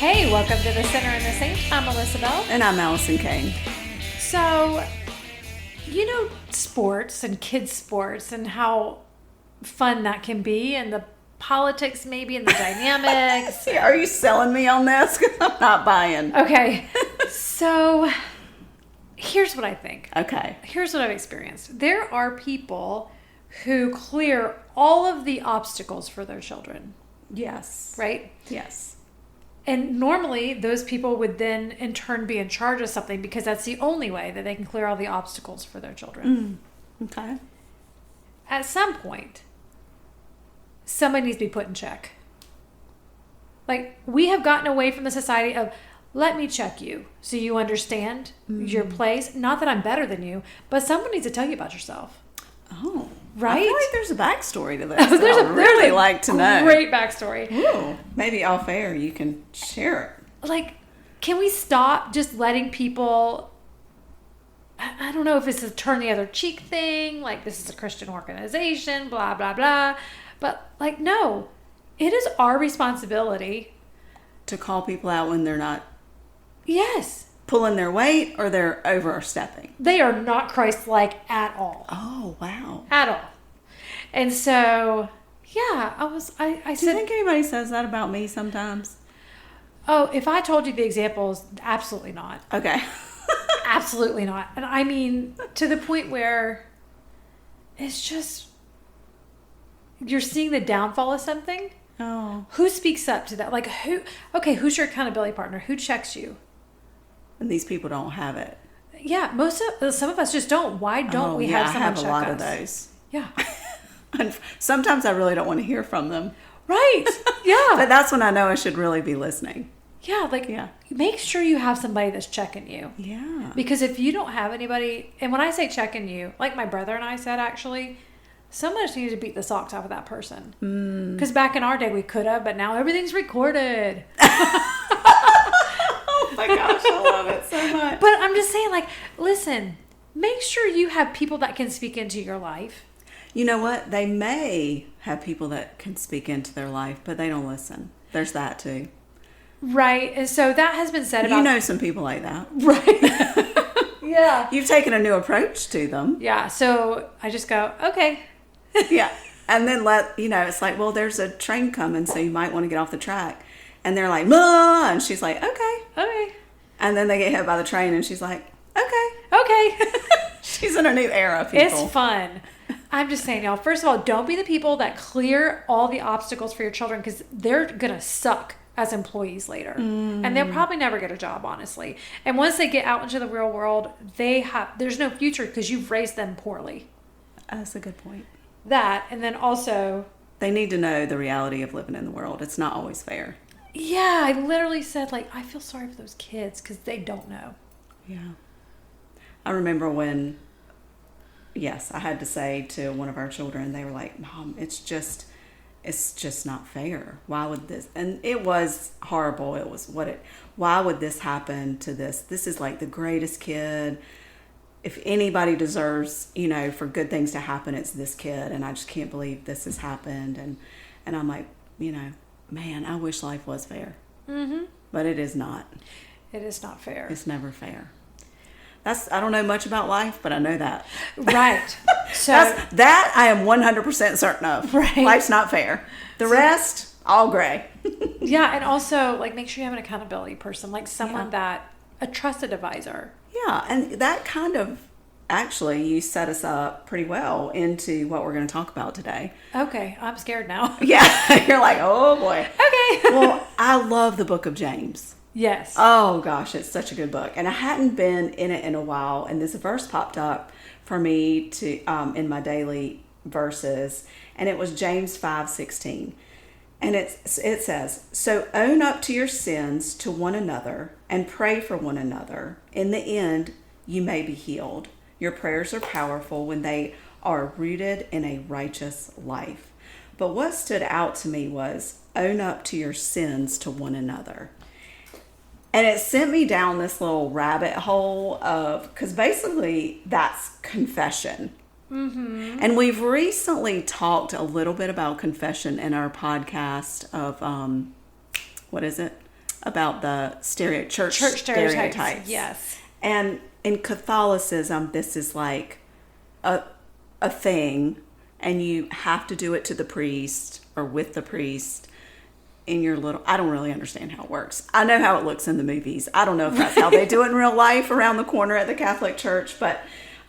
Hey, welcome to The Sinner and the Saint. I'm Melissa Bell. And I'm Allison Kane. So, you know, sports and kids' sports and how fun that can be, and the politics maybe and the dynamics. Are you selling me on this? Because I'm not buying. Okay, so here's what I think. Okay. Here's what I've experienced. There are people who clear all of the obstacles for their children. Yes. Right? Yes. And normally those people would then in turn be in charge of something because that's the only way that they can clear all the obstacles for their children. Okay. At some point, somebody needs to be put in check. Like, we have gotten away from the society of, let me check you so you understand your place. Not that I'm better than you, but someone needs to tell you about yourself. Oh. Right? I feel like there's a backstory to this. There's I'd really like to know. Great backstory. Ooh, maybe off air you can share it. Like, can we stop just letting people... I don't know if it's a turn the other cheek thing, like this is a Christian organization, blah, blah, blah. But, like, no. It is our responsibility. To call people out when they're not... Yes. Pulling their weight or they're overstepping. They are not Christ-like at all. Oh, wow. At all. And so, yeah, I Do said... you think anybody says that about me sometimes? Oh, if I told you the examples, absolutely not. Okay. Absolutely not. And I mean, to the point where it's just... You're seeing the downfall of something. Oh. Who speaks up to that? Like, who... Okay, who's your accountability partner? Who checks you? And these people don't have it. Yeah, some of us just don't. Why don't we have someone check us? I have a lot of those. Yeah. And sometimes I really don't want to hear from them. Right. Yeah. But that's when I know I should really be listening. Yeah, make sure you have somebody that's checking you. Yeah. Because if you don't have anybody, and when I say checking you, like my brother and I said, actually, someone just needs to beat the socks off of that person. Because back in our day we could have, but now everything's recorded. Oh my gosh, I love it so much. But I'm just saying, like, listen, make sure you have people that can speak into your life. You know what? They may have people that can speak into their life, but they don't listen. There's that too. Right. And so that has been said about... You know some people like that. Right. Yeah. You've taken a new approach to them. Yeah. So I just go, okay. Yeah. And then it's like, well, there's a train coming, so you might want to get off the track. And they're like, "Mah," and she's like, okay. Okay. And then they get hit by the train, and she's like, okay. Okay. She's in a new era, people. It's fun. I'm just saying, y'all, first of all, don't be the people that clear all the obstacles for your children, because they're going to suck as employees later. And they'll probably never get a job, honestly. And once they get out into the real world, there's no future because you've raised them poorly. That's a good point. That, and then also... They need to know the reality of living in the world. It's not always fair. Yeah, I literally said, like, I feel sorry for those kids because they don't know. Yeah. I remember when, yes, I had to say to one of our children, they were like, Mom, it's just not fair. Why would this? And it was horrible. It was why would this happen to this? This is like the greatest kid. If anybody deserves, for good things to happen, it's this kid. And I just can't believe this has happened. And I'm like, man, I wish life was fair. Mm-hmm. But it is not. It is not fair. It's never fair. I don't know much about life, but I know that. Right. So that I am 100% certain of. Right. Life's not fair. The rest, all gray. Yeah, and also, like, make sure you have an accountability person, like someone a trusted advisor. Yeah, and that kind of, actually, you set us up pretty well into what we're going to talk about today. Okay, I'm scared now. Yeah, you're like, oh boy. Okay. Well, I love the book of James. Yes. Oh gosh, it's such a good book. And I hadn't been in it in a while, and this verse popped up for me to in my daily verses, and it was James 5:16. And it says, "So own up to your sins to one another and pray for one another. In the end, you may be healed. Your prayers are powerful when they are rooted in a righteous life." But what stood out to me was own up to your sins to one another. And it sent me down this little rabbit hole because basically that's confession. Mm-hmm. And we've recently talked a little bit about confession in our podcast of, what is it? about the church stereotypes. Yes. And in Catholicism, this is like a thing, and you have to do it to the priest or with the priest in your little... I don't really understand how it works. I know how it looks in the movies. I don't know if that's how they do it in real life around the corner at the Catholic Church, but...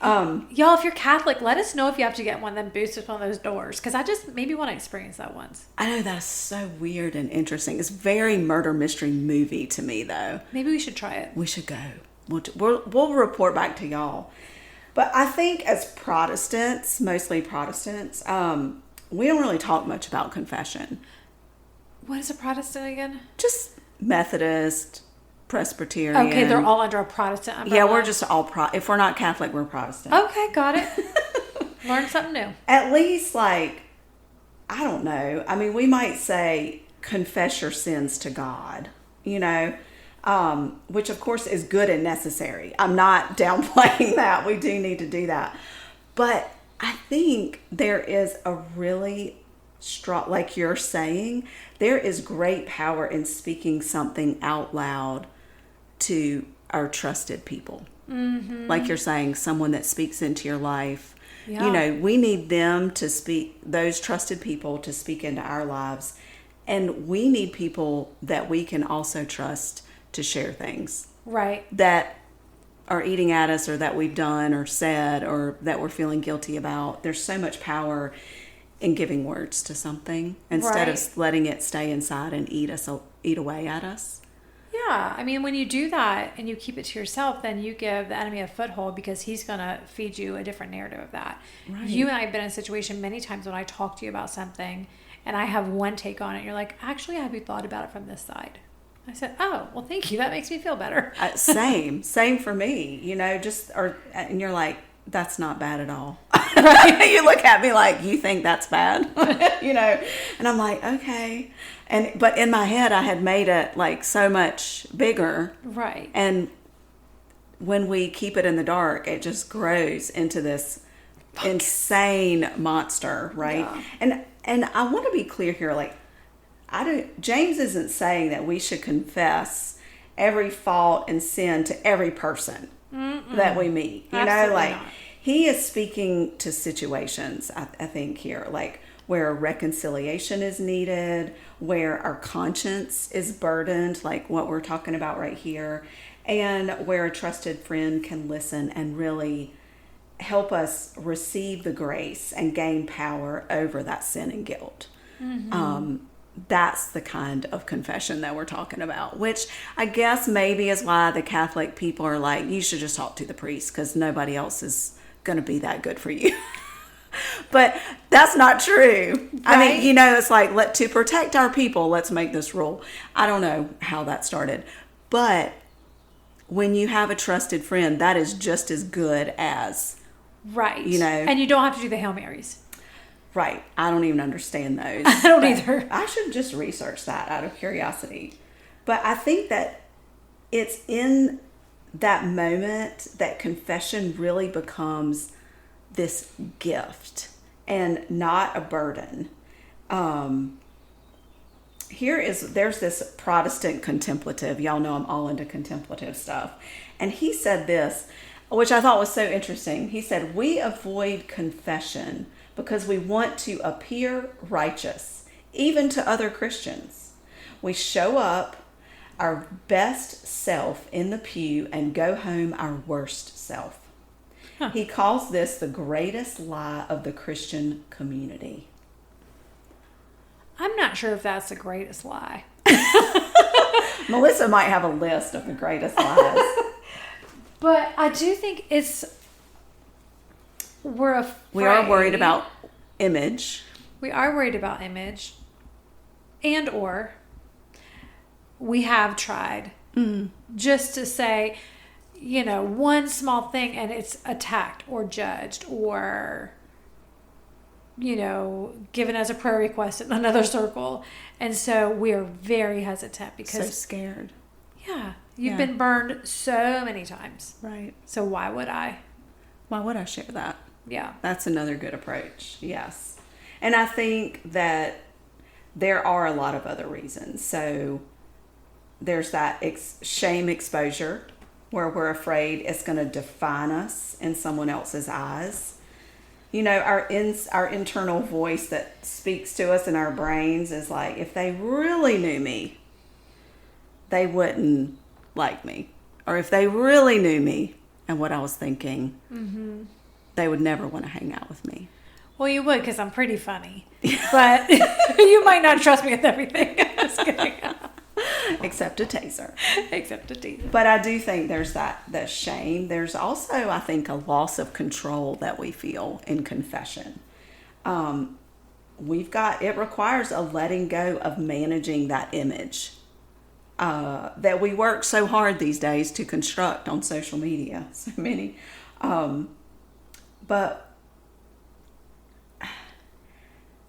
y'all, if you're Catholic, let us know if you have to get one of them boots with one of those doors, because I just maybe want to experience that once. I know, that's so weird and interesting. It's very murder mystery movie to me, though. Maybe we should try it. We should go. We'll report back to y'all. But I think as Protestants, mostly Protestants, we don't really talk much about confession. What is a Protestant again? Just Methodist, Presbyterian. Okay, they're all under a Protestant umbrella. Yeah, we're just all if we're not Catholic, we're Protestant. Okay, got it. Learn something new. At least, like, I don't know. I mean, we might say confess your sins to God, you know, which of course is good and necessary. I'm not downplaying that. We do need to do that. But I think there is a really strong, like you're saying, there is great power in speaking something out loud to our trusted people. Mm-hmm. Like you're saying, someone that speaks into your life. Yeah. You know, we need them to speak, those trusted people to speak into our lives. And we need people that we can also trust to share things. Right. That are eating at us, or that we've done or said, or that we're feeling guilty about. There's so much power in giving words to something instead of letting it stay inside and eat away at us. Yeah, I mean, when you do that and you keep it to yourself, then you give the enemy a foothold, because he's going to feed you a different narrative of that. Right. You and I have been in a situation many times when I talk to you about something and I have one take on it. You're like, actually, have you thought about it from this side? I said, oh, well, thank you. That makes me feel better. Same for me, you know, and you're like, that's not bad at all. Right. You look at me like, you think that's bad, you know? And I'm like, okay. But in my head, I had made it like so much bigger. Right. And when we keep it in the dark, it just grows into this insane monster. Right. Yeah. And I want to be clear here. Like, James isn't saying that we should confess every fault and sin to every person that we meet. You know, like not. He is speaking to situations, I think here, like where reconciliation is needed, where our conscience is burdened, like what we're talking about right here, and where a trusted friend can listen and really help us receive the grace and gain power over that sin and guilt. Mm-hmm. That's the kind of confession that we're talking about, which I guess maybe is why the Catholic people are like, you should just talk to the priest because nobody else is going to be that good for you. But that's not true. Right? I mean, you know, it's like, to protect our people, let's make this rule. I don't know how that started. But when you have a trusted friend, that is just as good as... Right. You know. And you don't have to do the Hail Marys. Right. I don't even understand those. I don't either. I should just research that out of curiosity. But I think that it's in that moment that confession really becomes this gift and not a burden. There's this Protestant contemplative. Y'all know I'm all into contemplative stuff. And he said this, which I thought was so interesting. He said, we avoid confession because we want to appear righteous, even to other Christians. We show up our best self in the pew and go home our worst self. Huh. He calls this the greatest lie of the Christian community. I'm not sure if that's the greatest lie. Melissa might have a list of the greatest lies. But I do think we're afraid. We are worried about image. We are worried about image. And or we have tried just to say, you know, one small thing and it's attacked or judged or, you know, given as a prayer request in another circle. And so we're very hesitant because... So scared. Yeah. You've been burned so many times. Right. So why would I? Why would I share that? Yeah. That's another good approach. Yes. And I think that there are a lot of other reasons. So there's that shame exposure where we're afraid it's going to define us in someone else's eyes. You know, our internal voice that speaks to us in our brains is like, if they really knew me, they wouldn't like me. Or if they really knew me and what I was thinking, they would never want to hang out with me. Well, you would, because I'm pretty funny. But you might not trust me with everything. Just kidding. Except a taser. Except a taser. But I do think there's that shame. There's also, I think, a loss of control that we feel in confession. It requires a letting go of managing that image that we work so hard these days to construct on social media. So many. But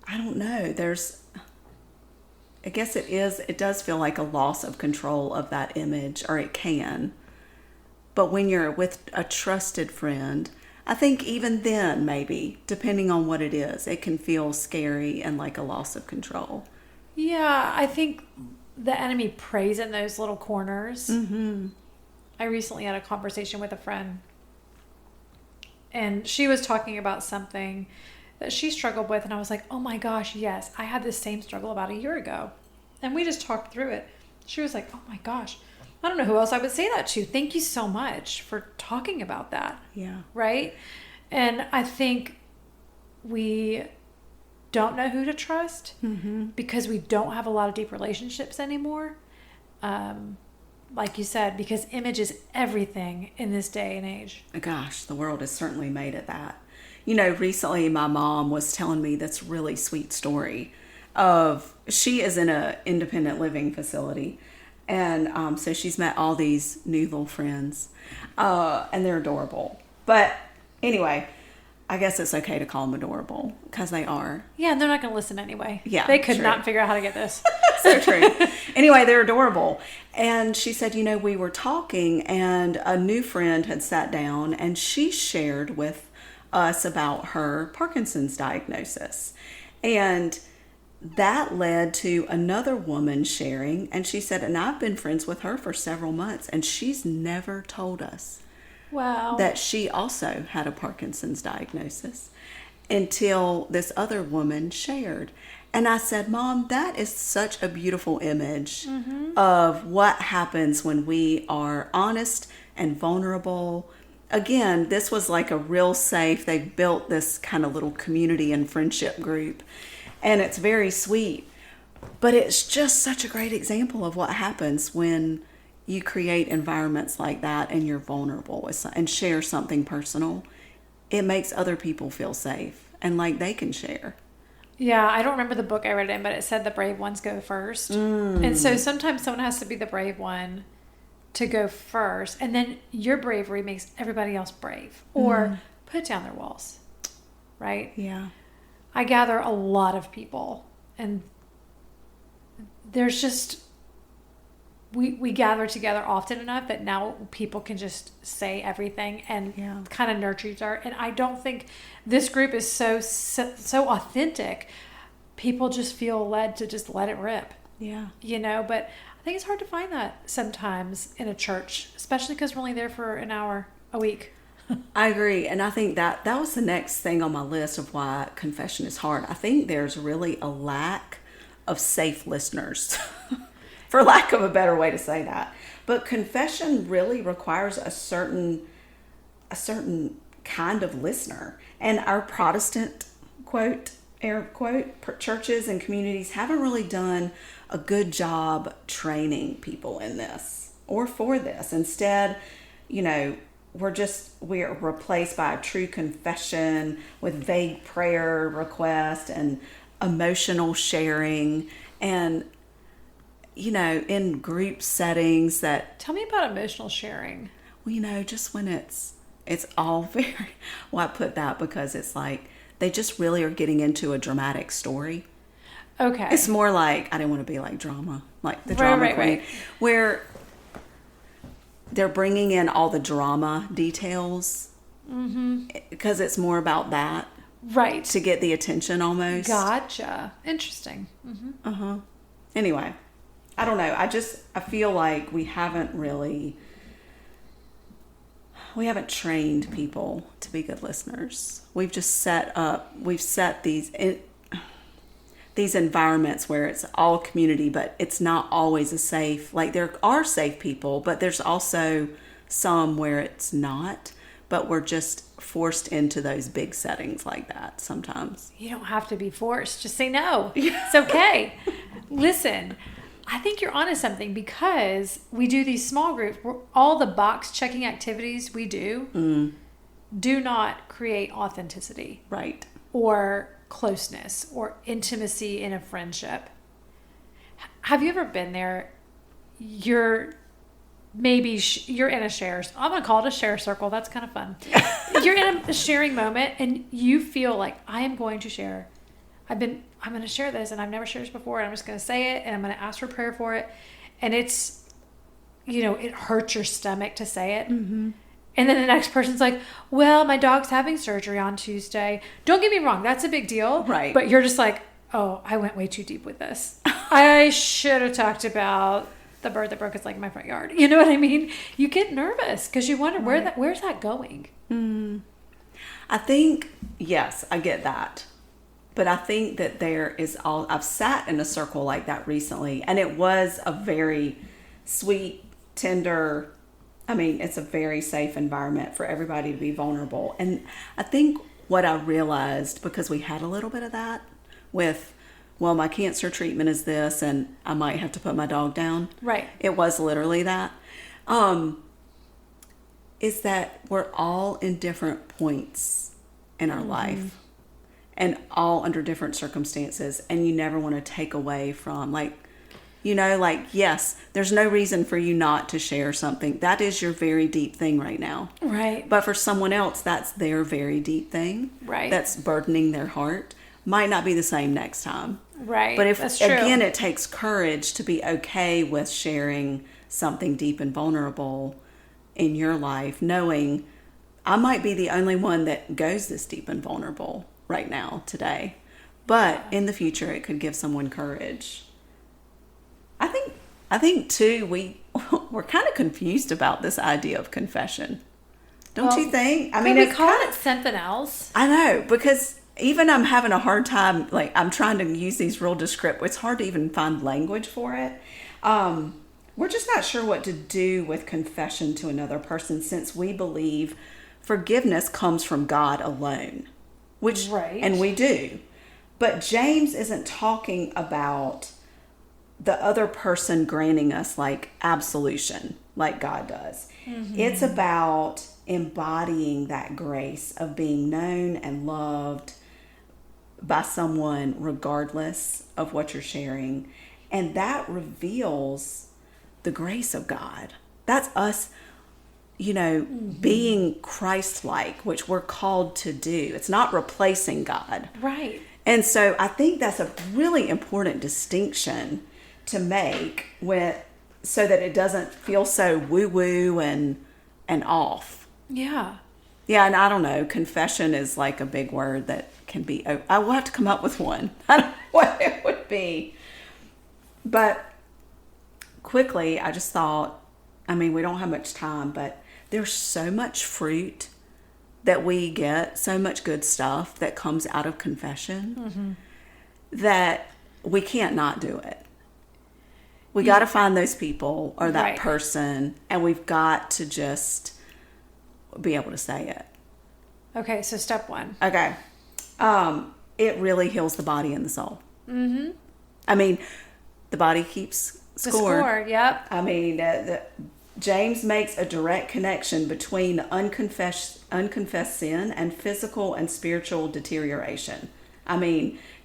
I don't know. I guess it does feel like a loss of control of that image, or it can. But when you're with a trusted friend, I think even then, maybe, depending on what it is, it can feel scary and like a loss of control. Yeah, I think the enemy preys in those little corners. Mm-hmm. I recently had a conversation with a friend, and she was talking about something that she struggled with, and I was like, oh my gosh, yes, I had this same struggle about a year ago. And we just talked through it. She was like, oh my gosh, I don't know who else I would say that to. Thank you so much for talking about that. Yeah. Right? And I think we don't know who to trust because we don't have a lot of deep relationships anymore. Like you said, because image is everything in this day and age. Gosh, the world has certainly made it that. You know, recently my mom was telling me this really sweet story of, she is in a independent living facility. And so she's met all these new little friends, and they're adorable. But anyway, I guess it's okay to call them adorable because they are. Yeah, and they're not going to listen anyway. Yeah, they could true. not figure out how to get this. So true. Anyway, they're adorable. And she said, you know, we were talking and a new friend had sat down and she shared with us about her Parkinson's diagnosis. And that led to another woman sharing. And she said, and I've been friends with her for several months and she's never told us. Wow. That she also had a Parkinson's diagnosis until this other woman shared. And I said, Mom, that is such a beautiful image of what happens when we are honest and vulnerable. Again, this was like a real safe, they built this kind of little community and friendship group. And it's very sweet. But it's just such a great example of what happens when you create environments like that and you're vulnerable and share something personal. It makes other people feel safe and like they can share. Yeah, I don't remember the book I read it in, but it said the brave ones go first. And so sometimes someone has to be the brave one to go first. And then your bravery makes everybody else brave or put down their walls. Right? Yeah. I gather a lot of people and there's just... We gather together often enough that now people can just say everything and kind of nurture each other. And I don't think this group is so authentic. People just feel led to just let it rip. Yeah. You know, but I think it's hard to find that sometimes in a church, especially because we're only there for an hour a week. I agree. And I think that was the next thing on my list of why confession is hard. I think there's really a lack of safe listeners. For lack of a better way to say that. But confession really requires a certain kind of listener. And our Protestant, quote, air quote, churches and communities haven't really done a good job training people in this or for this. Instead, you know, we're replaced by a true confession with vague prayer requests and emotional sharing and, you know, in group settings that... Tell me about emotional sharing. Well, you know, just when it's all very... Well, I put that because it's like they just really are getting into a dramatic story. Okay. It's more like, I didn't want to be like drama, like the drama queen, where they're bringing in all the drama details because it's more about that. Right. To get the attention almost. Gotcha. Interesting. Anyway, I don't know. I feel like we haven't trained people to be good listeners. We've just set these environments where it's all community, but it's not always a safe, like there are safe people, but there's also some where it's not, but we're just forced into those big settings like that sometimes. You don't have to be forced. Just say no. It's okay. Listen, I think you're onto something, because we do these small groups where all the box checking activities we do not create authenticity. Right. Or closeness or intimacy in a friendship. Have you ever been there? You're in a share. I'm going to call it a share circle. That's kind of fun. You're in a sharing moment and you feel like, I am going to share. I'm going to share this, and I've never shared this before, and I'm just going to say it, and I'm going to ask for prayer for it. And it's, it hurts your stomach to say it. Mm-hmm. And then the next person's like, well, my dog's having surgery on Tuesday. Don't get me wrong. That's a big deal. Right. But you're just like, oh, I went way too deep with this. I should have talked about the bird that broke its leg in my front yard. You know what I mean? You get nervous because you wonder where's that going? I think, yes, I get that. But I think that I've sat in a circle like that recently, and it was a very sweet, tender, it's a very safe environment for everybody to be vulnerable. And I think what I realized, because we had a little bit of that with, well, my cancer treatment is this, and I might have to put my dog down. Right. It was literally that. Is that we're all in different points in our life, and all under different circumstances. And you never want to take away from, yes, there's no reason for you not to share something. That is your very deep thing right now. Right. But for someone else, that's their very deep thing. Right. That's burdening their heart. Might not be the same next time. Right. But that's true. Again, it takes courage to be okay with sharing something deep and vulnerable in your life, knowing I might be the only one that goes this deep and vulnerable right now, today. But in the future, it could give someone courage. I think too, we're kind of confused about this idea of confession. Don't you think? We call it something else. I know, because even I'm having a hard time, I'm trying to use these real descriptive, it's hard to even find language for it. We're just not sure what to do with confession to another person, since we believe forgiveness comes from God alone, which, right. And we do. But James isn't talking about the other person granting us absolution like God does. Mm-hmm. It's about embodying that grace of being known and loved by someone regardless of what you're sharing. And that reveals the grace of God. That's us, being Christ-like, which we're called to do. It's not replacing God. Right. And so I think that's a really important distinction to make so that it doesn't feel so woo-woo and off. Yeah. Yeah, and I don't know, confession is a big word that can be, I will have to come up with one. I don't know what it would be. But quickly, I just thought, we don't have much time, but there's so much fruit that we get, so much good stuff that comes out of confession, that we can't not do it. We got to find those people or that person, and we've got to just be able to say it. Okay, so step one. Okay. It really heals the body and the soul. Mm-hmm. The body keeps score. The score, yep. James makes a direct connection between unconfessed sin and physical and spiritual deterioration.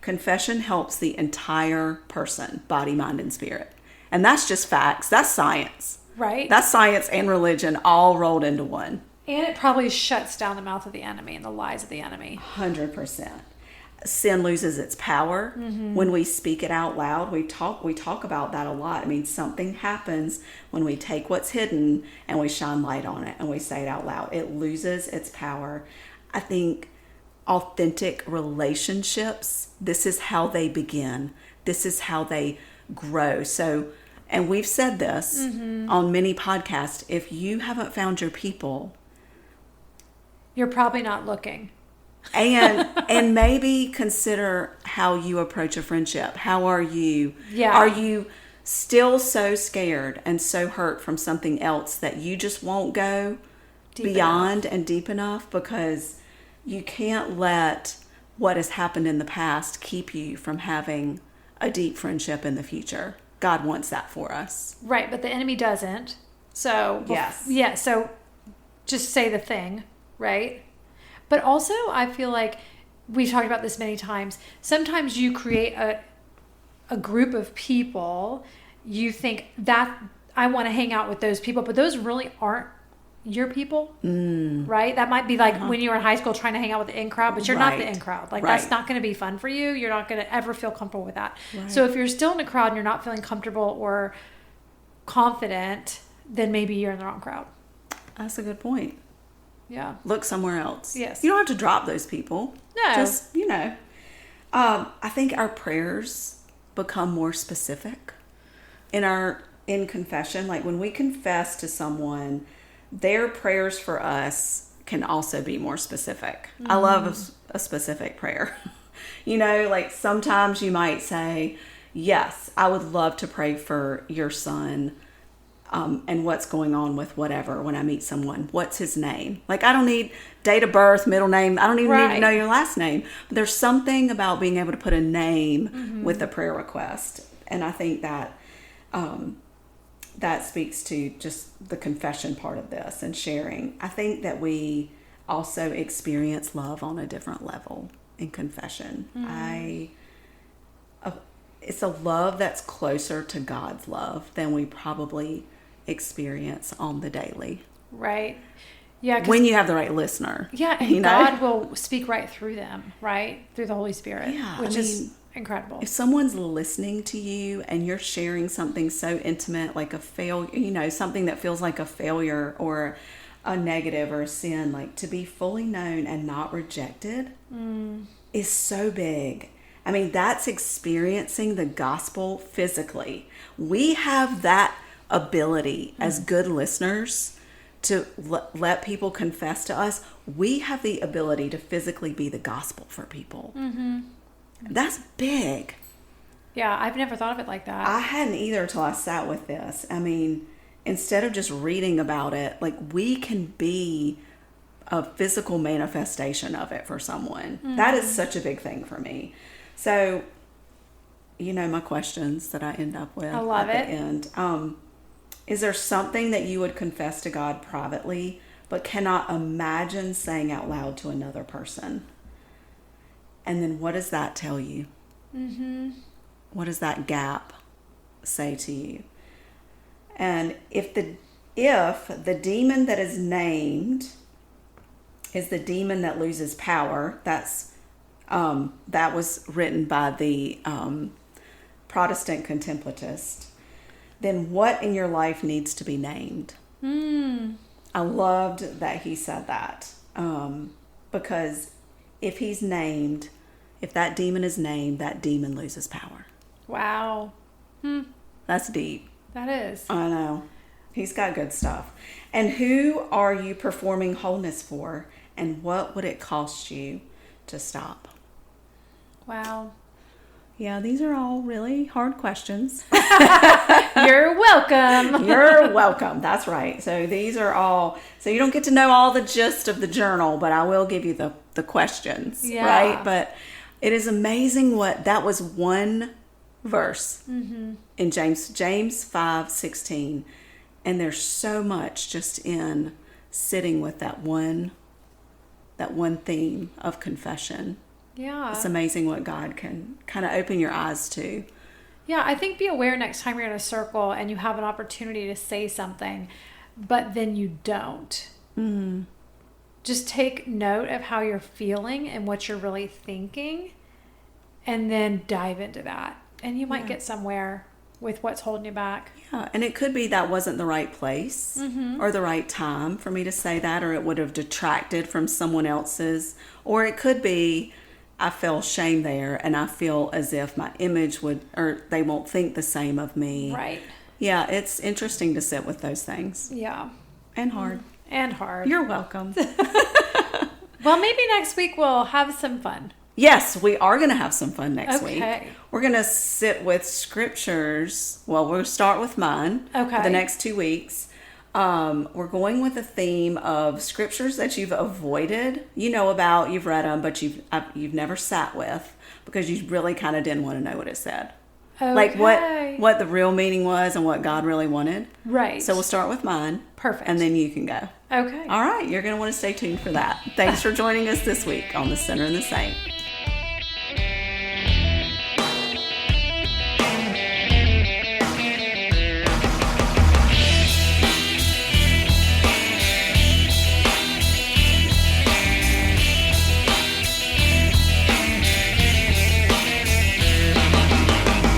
Confession helps the entire person, body, mind, and spirit. And that's just facts. That's science. Right. That's science and religion all rolled into one. And it probably shuts down the mouth of the enemy and the lies of the enemy. 100%. Sin loses its power when we speak it out loud. We talk about that a lot. Something happens when we take what's hidden and we shine light on it and we say it out loud. It loses its power. I think authentic relationships, this is how they begin. This is how they grow. So, And we've said this on many podcasts. If you haven't found your people, you're probably not looking. And maybe consider how you approach a friendship. How are you? Yeah. Are you still so scared and so hurt from something else that you just won't go beyond and deep enough? Because you can't let what has happened in the past keep you from having a deep friendship in the future. God wants that for us. Right, but the enemy doesn't. So, yes. Yeah, so just say the thing, right? But also, I feel like we've talked about this many times. Sometimes you create a group of people. You think that I want to hang out with those people, but those really aren't your people, right? That might be like when you were in high school trying to hang out with the in crowd, but you're not the in crowd. Like that's not going to be fun for you. You're not going to ever feel comfortable with that. Right. So if you're still in a crowd and you're not feeling comfortable or confident, then maybe you're in the wrong crowd. That's a good point. Yeah. Look somewhere else. Yes. You don't have to drop those people. No. Just, I think our prayers become more specific in confession. Like when we confess to someone, their prayers for us can also be more specific. I love a specific prayer. Like sometimes you might say, yes, I would love to pray for your son and what's going on with whatever when I meet someone. What's his name? Like I don't need date of birth, middle name. I don't even need to know your last name. But there's something about being able to put a name with a prayer request. And I think that that speaks to just the confession part of this and sharing. I think that we also experience love on a different level in confession. It's a love that's closer to God's love than we probably experience on the daily. Right. Yeah. When you have the right listener. Yeah. And God will speak right through them, right? Through the Holy Spirit. Yeah. Which is incredible. If someone's listening to you and you're sharing something so intimate, like a failure, something that feels like a failure or a negative or a sin, like to be fully known and not rejected is so big. I mean, that's experiencing the gospel physically. We have that ability as good listeners to let people confess to us. We have the ability to physically be the gospel for people. That's big. Yeah, I've never thought of it like that. I hadn't either till I sat with this. I mean, instead of just reading about it, like we can be a physical manifestation of it for someone. That is such a big thing for me. So, my questions that I end up with I love at it. the end. Is there something that you would confess to God privately, but cannot imagine saying out loud to another person? And then what does that tell you? What does that gap say to you? And if the demon that is named is the demon that loses power, that was written by the Protestant contemplatist, then what in your life needs to be named? I loved that he said that because if that demon is named, that demon loses power. Wow. That's deep. That is. I know. He's got good stuff. And who are you performing wholeness for? And what would it cost you to stop? Wow. Yeah, these are all really hard questions. You're welcome. You're welcome. That's right. So these are all, so you don't get to know all the gist of the journal, but I will give you the questions, right? But it is amazing that was one verse in James 5:16. And there's so much just in sitting with that one theme of confession. Yeah. It's amazing what God can kind of open your eyes to. Yeah, I think be aware next time you're in a circle and you have an opportunity to say something, but then you don't. Just take note of how you're feeling and what you're really thinking, and then dive into that. And you might get somewhere with what's holding you back. Yeah, and it could be that wasn't the right place or the right time for me to say that, or it would have detracted from someone else's, or it could be I feel shame there and I feel as if my image or they won't think the same of me. Right. Yeah, it's interesting to sit with those things. Yeah. And hard. And hard. You're welcome. Well, maybe next week we'll have some fun. Yes, we are going to have some fun next week. Okay. We're going to sit with scriptures. Well, we'll start with mine Okay. for the next 2 weeks. We're going with a theme of scriptures that you've avoided. You know about, you've read them, but you've never sat with because you really kind of didn't want to know what it said. Okay. Like what the real meaning was and what God really wanted. Right. So we'll start with mine. Perfect. And then you can go. Okay. All right. You're going to want to stay tuned for that. Thanks for joining us this week on The Sinner and the Saint.